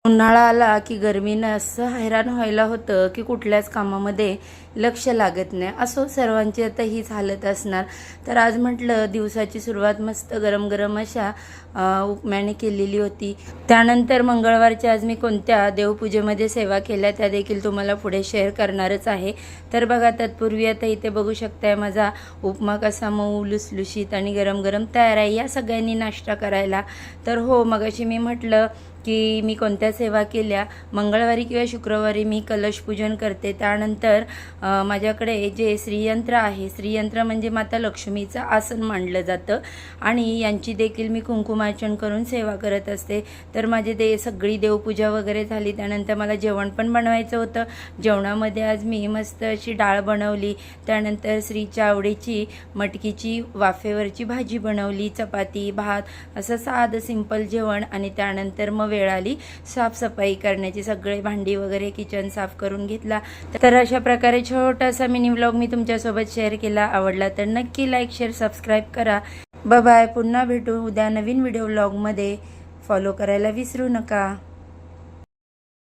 उन्हाळा आला की गरमीनं असं हैराण व्हायला होतं की कुठल्याच कामामध्ये लक्ष लागत नाही. असो, सर्वांची आता हीच हालत असणार. तर आज म्हटलं दिवसाची सुरुवात मस्त गरम गरम अशा उपम्याने केलेली होती. त्यानंतर मंगळवारची आज मी कोणत्या देवपूजेमध्ये सेवा केल्या त्या देखील तुम्हाला पुढे शेअर करणारच आहे. तर बघा, तत्पूर्वी आता इथे बघू शकताय माझा उपमा कसा मऊ लुसलुशीत आणि गरम गरम तयार आहे. या सगळ्यांनी नाश्ता करायला. तर हो, मगाशी मी म्हटलं की मी कोणत्या सेवा केल्या. मंगळवारी किंवा शुक्रवारी मी कलशपूजन करते. त्यानंतर माझ्याकडे जे श्रीयंत्र आहे, श्रीयंत्र म्हणजे माता लक्ष्मीचं आसन मानलं जातं आणि यांची देखील मी कुंकुमार्चन करून सेवा करत असते. तर माझे सगळी देवपूजा वगैरे झाली. त्यानंतर मला जेवण पण बनवायचं होतं. जेवणामध्ये आज मी मस्त अशी डाळ बनवली. त्यानंतर श्रीच्या आवडीची मटकीची वाफेवरची भाजी बनवली, चपाती, भात, असं साधं सिंपल जेवण. आणि त्यानंतर मग वेळ आली साफसफाई करण्याची. सगळे भांडी वगैरे किचन साफ करून घेतला. तर अशा प्रकारे छोटासा मिनी व्लॉग मी तुमच्यासोबत शेअर केला. आवडला तर नक्की लाईक, शेअर, सबस्क्राईब करा. बाय. पुन्हा भेटू उद्या नवीन व्हिडिओ व्लॉगमध्ये. फॉलो करायला विसरू नका.